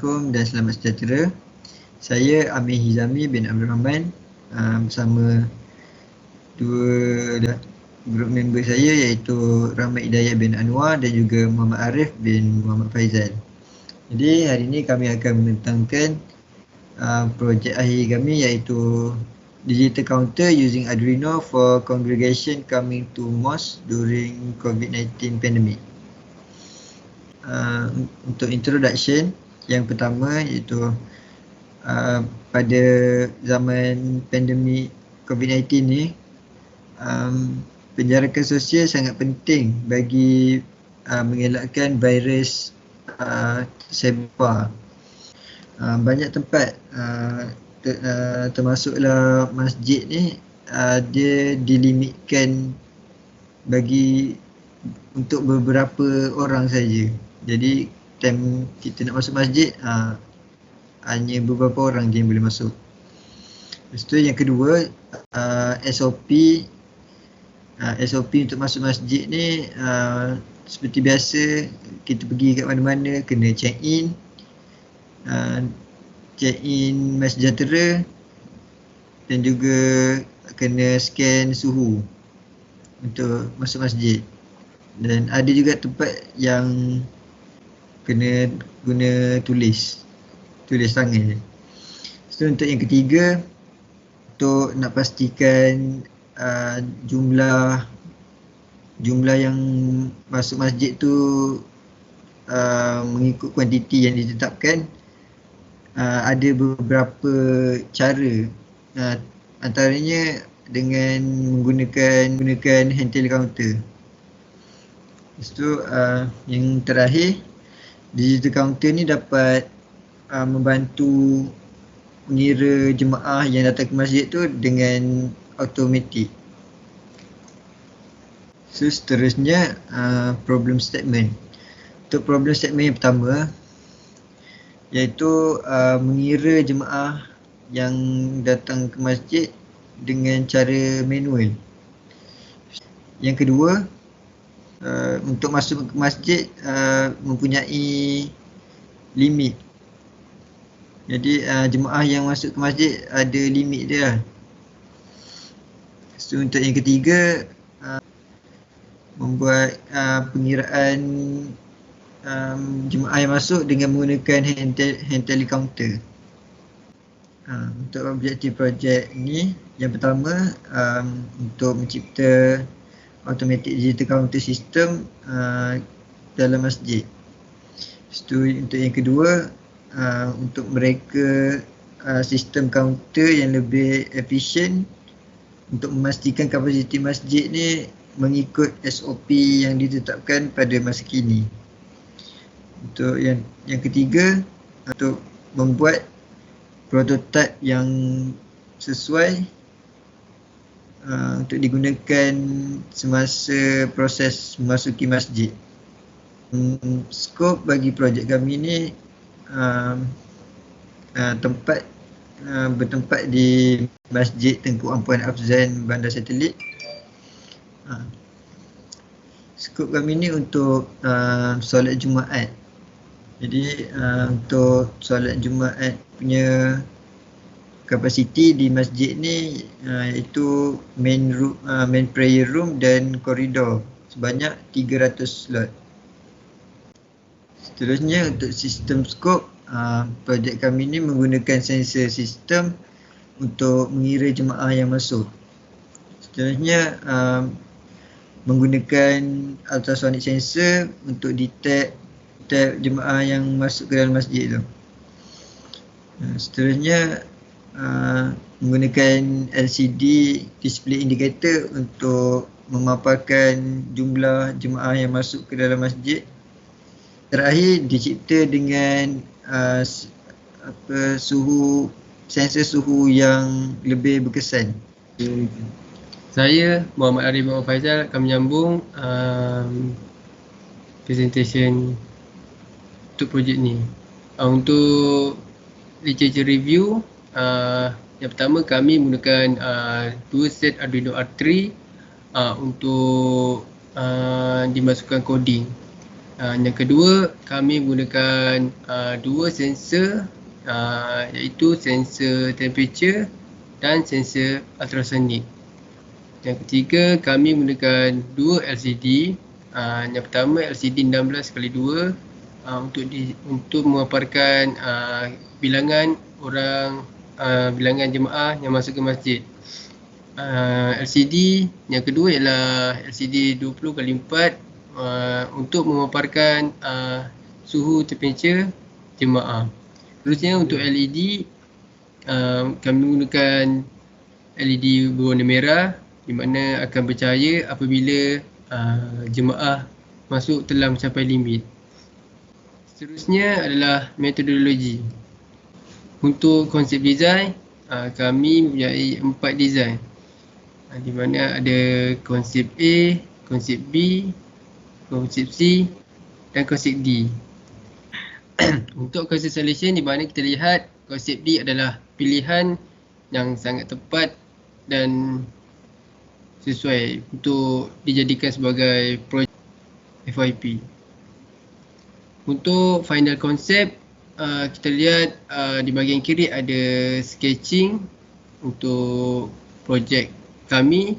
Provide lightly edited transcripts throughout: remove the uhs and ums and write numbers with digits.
Assalamualaikum dan selamat sejahtera. Saya Amir Hizami bin Abdul Rahman bersama dua grup member saya iaitu Rahmat Hidayat bin Anwar dan juga Muhammad Arif bin Muhammad Faizal. Jadi hari ini kami akan menentangkan projek akhir kami iaitu Digital Counter using Arduino for congregation coming to mosque during COVID-19 pandemic. Untuk introduction, yang pertama iaitu pada zaman pandemik COVID-19 ni, penjarakan sosial sangat penting bagi mengelakkan virus tersebar. Banyak tempat termasuklah masjid ni dia dilimitkan bagi untuk beberapa orang saja. Jadi time kita nak masuk masjid hanya beberapa orang je yang boleh masuk. Lepas tu yang kedua, SOP untuk masuk masjid ni seperti biasa kita pergi kat mana-mana kena check in MySejahtera dan juga kena scan suhu untuk masuk masjid. Dan ada juga tempat yang kena guna tulis tangan je. So untuk yang ketiga, untuk nak pastikan jumlah yang masuk masjid tu mengikut kuantiti yang ditetapkan, ada beberapa cara, antaranya dengan menggunakan hand tally counter. Lepas tu yang terakhir, digital counter ni dapat membantu mengira jemaah yang datang ke masjid tu dengan automatik. So seterusnya problem statement. Untuk problem statement yang pertama iaitu mengira jemaah yang datang ke masjid dengan cara manual. Yang kedua, untuk masuk ke masjid mempunyai limit. Jadi jemaah yang masuk ke masjid ada limit dia lah. So untuk yang ketiga, membuat pengiraan jemaah yang masuk dengan menggunakan hand tally counter. Untuk objektif projek ni, yang pertama untuk mencipta automatic digital counter system dalam masjid. Untuk yang kedua, untuk mereka sistem counter yang lebih efisien untuk memastikan kapasiti masjid ni mengikut SOP yang ditetapkan pada masa kini. Untuk yang ketiga, untuk membuat prototype yang sesuai untuk digunakan semasa proses memasuki masjid. Skop bagi projek kami ni bertempat di Masjid Tengku Ampuan Afzan Bandar Satelit. Skop kami ni untuk solat Jumaat. Jadi untuk solat Jumaat punya kapasiti di masjid ni iaitu main prayer room dan koridor sebanyak 300 slot. Seterusnya untuk sistem skop, projek kami ni menggunakan sensor sistem untuk mengira jemaah yang masuk. Seterusnya menggunakan ultrasonic sensor untuk detect jemaah yang masuk ke dalam masjid tu. Seterusnya menggunakan LCD display indicator untuk memaparkan jumlah jemaah yang masuk ke dalam masjid. Terakhir dicipta dengan sensor suhu yang lebih berkesan. Saya Muhammad Arif bin Muhammad Faizal akan menyambung presentation untuk projek ni. Untuk literature review, yang pertama kami menggunakan dua set Arduino R3 untuk dimasukkan coding. Yang kedua, kami menggunakan dua sensor, iaitu sensor temperature dan sensor ultrasonic. Yang ketiga, kami menggunakan dua LCD. Yang pertama LCD 16x2 untuk memaparkan bilangan orang, bilangan jemaah yang masuk ke masjid. LCD yang kedua ialah LCD 20x4 untuk memaparkan suhu temperature jemaah. Terusnya untuk LED, kami menggunakan LED berwarna merah di mana akan bercahaya apabila jemaah masuk telah mencapai limit. Seterusnya adalah metodologi. Untuk konsep design, kami mempunyai 4 design, di mana ada konsep A, konsep B, konsep C dan konsep D. Untuk konsep solution, di mana kita lihat konsep D adalah pilihan yang sangat tepat dan sesuai untuk dijadikan sebagai projek FYP. Untuk final concept, kita lihat di bahagian kiri ada sketching untuk projek kami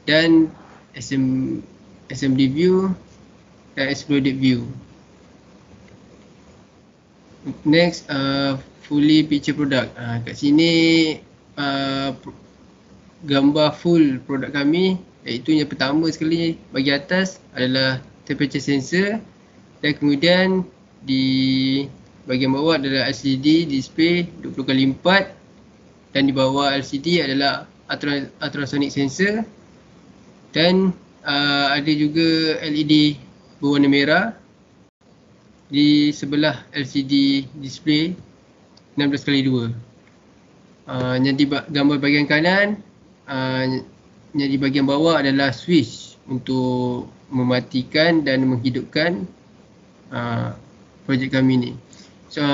dan assembly view dan exploded view. Next, fully picture product. Kat sini gambar full produk kami, iaitu yang pertama sekali bagi atas adalah temperature sensor, dan kemudian di bahagian bawah adalah LCD display 20x4 dan di bawah LCD adalah ultrasonic sensor, dan ada juga LED berwarna merah di sebelah LCD display 16x2. Yang di gambar bahagian kanan, yang di bahagian bawah adalah switch untuk mematikan dan menghidupkan projek kami ni. So,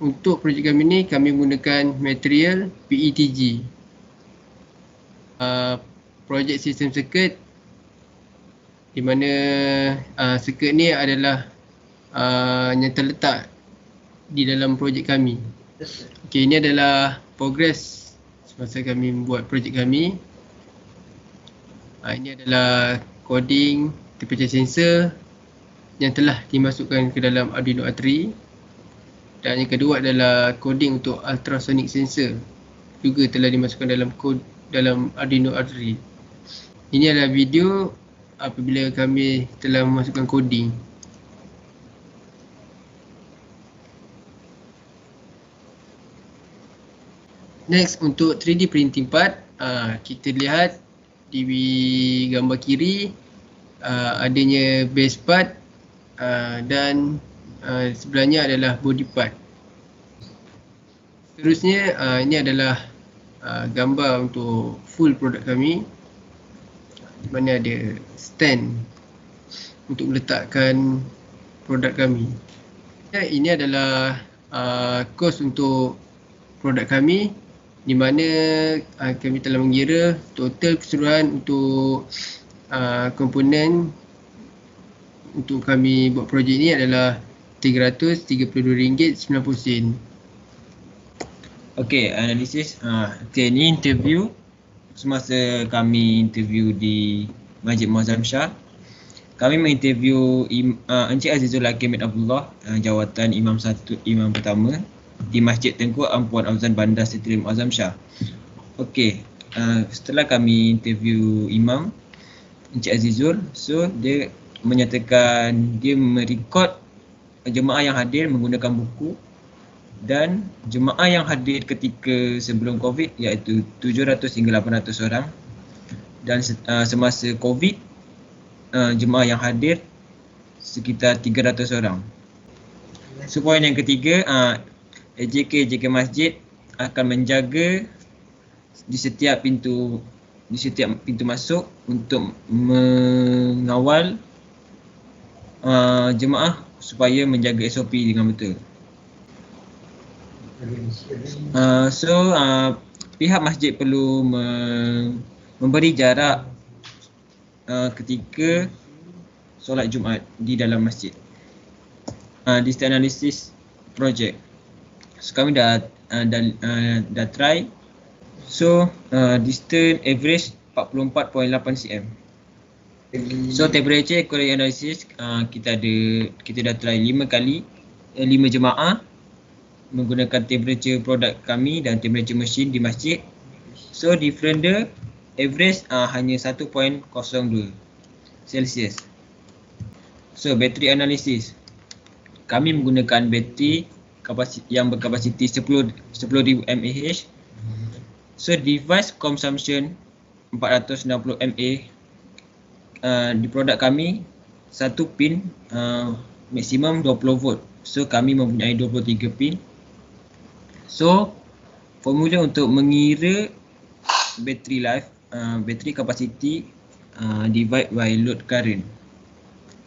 untuk projek kami ni kami menggunakan material PETG. Projek sistem circuit, di mana circuit ni adalah yang terletak di dalam projek kami. Okey, ini adalah progress semasa kami membuat projek kami. Ini adalah coding temperature sensor yang telah dimasukkan ke dalam Arduino A3, dan yang kedua adalah coding untuk ultrasonic sensor juga telah dimasukkan dalam Arduino A3. Ini adalah video apabila kami telah memasukkan coding. Next, untuk 3D printing part, kita lihat di gambar kiri adanya base part dan sebelahnya adalah body part. Seterusnya, ini adalah gambar untuk full produk kami, di mana ada stand untuk meletakkan produk kami. Ini adalah kos untuk produk kami, di mana kami telah mengira total keseluruhan untuk komponen untuk kami buat projek ini adalah RM332.90. Okey, analisis. Okey, ni interview semasa kami interview di Masjid Muazzam Shah. Kami menginterview Encik Azizul Hakim bin Abdullah, jawatan Imam pertama di Masjid Tengku Ampuan Auzan Bandar Seri Muazzam Shah. Okey, setelah kami interview Imam Encik Azizul, so dia menyatakan dia merekod jemaah yang hadir menggunakan buku, dan jemaah yang hadir ketika sebelum COVID iaitu 700 hingga 800 orang, dan semasa COVID jemaah yang hadir sekitar 300 orang. So, poin yang ketiga, JK Masjid akan menjaga di setiap pintu masuk untuk mengawal jemaah supaya menjaga SOP dengan betul. Pihak masjid perlu memberi jarak ketika solat Jumaat di dalam masjid. Distance analysis project. So kami dah try. So distance average 44.8 cm. So temperature accuracy analysis kita dah try 5 kali 5 jemaah menggunakan temperature produk kami dan temperature mesin di masjid. So different dia average hanya 1.02 Celsius. So battery analysis. Kami menggunakan bateri yang berkapasiti 10,000 mAh. So device consumption 460 mAh di produk kami. Satu pin maksimum 20 volt. So kami mempunyai 23 pin. So formula untuk mengira battery life, battery capacity divide by load current.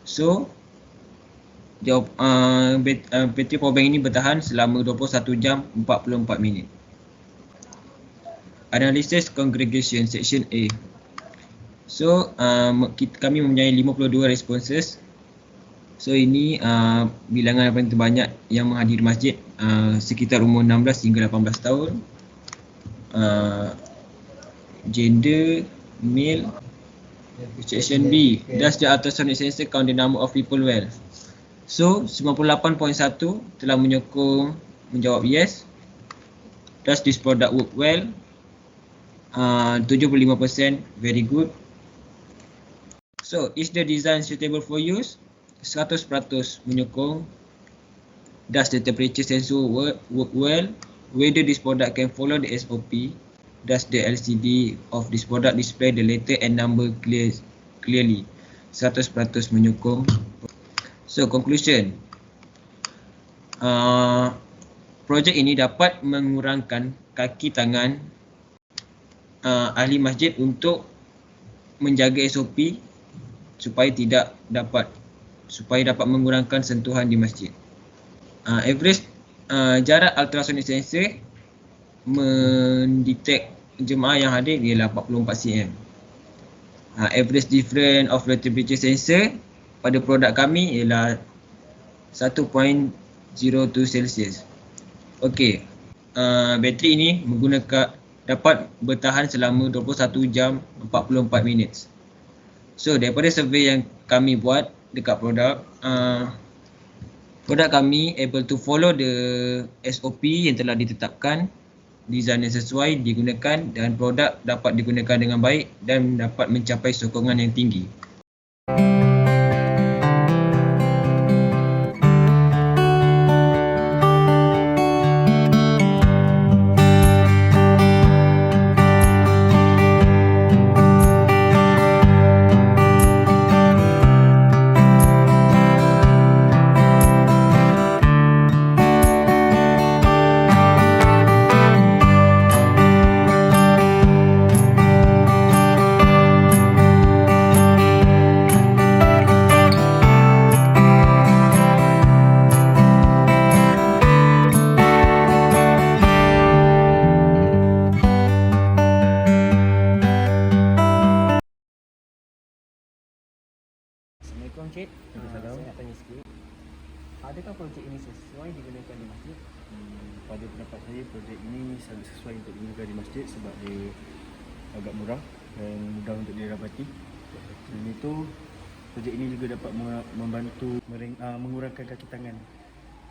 So bateri powerbank ini bertahan selama 21 jam 44 minit. Analysis congregation section A. So kami mempunyai 52 responses. So ini bilangan yang paling terbanyak yang menghadiri masjid, sekitar umur 16 hingga 18 tahun. Gender male. Section B. Does the ultrasonic sensor count the number of people well? So 98.1 telah menjawab yes. Does this product work well? 75% very good. So is the design suitable for use? 100% menyokong. Does the temperature sensor work well? Whether this product can follow the SOP? Does the LCD of this product display the letter and number clearly? 100% menyokong. So conclusion, projek ini dapat mengurangkan kaki tangan ahli masjid untuk menjaga SOP supaya dapat mengurangkan sentuhan di masjid. Average jarak ultrasonic sensor mendetek jemaah yang hadir ialah 44 cm. Average difference of the temperature sensor pada produk kami ialah 1.02 Celsius. Okey. Bateri ini dapat bertahan selama 21 jam 44 minit. So daripada survey yang kami buat dekat produk kami able to follow the SOP yang telah ditetapkan, design yang sesuai digunakan dan produk dapat digunakan dengan baik dan dapat mencapai sokongan yang tinggi. Assalamualaikum Cik. Saya nak tanya sikit. Adakah projek ini sesuai digunakan di masjid? Pada pendapat saya, projek ini sangat sesuai untuk digunakan di masjid sebab dia agak murah dan mudah untuk diradapati. Selain itu, projek ini juga dapat membantu mengurangkan kaki tangan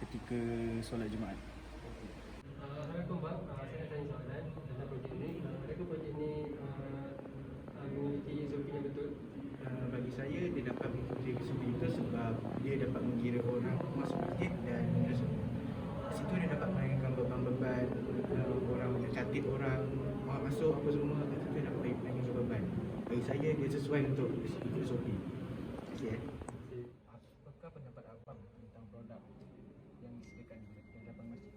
ketika solat Jumaat. Assalamualaikum Pak, saya nak tanya soalan tentang projek ini. Adakah projek ini memiliki SOP yang betul? Bagi saya, dia dapat mengikuti SOP itu sebab dia dapat mengira orang masuk masjid dan di situ dia dapat menanyakan beban-beban orang, mencatat orang masuk apa semua, itu dia dapat menanyakan beban. Bagi saya, dia sesuai untuk ikut SOP. Terima kasih. Apakah pendapat Abang tentang produk yang disediakan di hadapan masjid?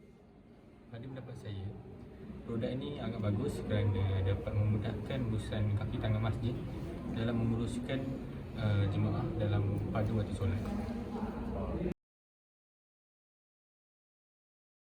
Pada pendapat saya, produk ini agak bagus kerana dapat memudahkan urusan kaki tangan masjid dalam menguruskan jemaah pada waktu solat.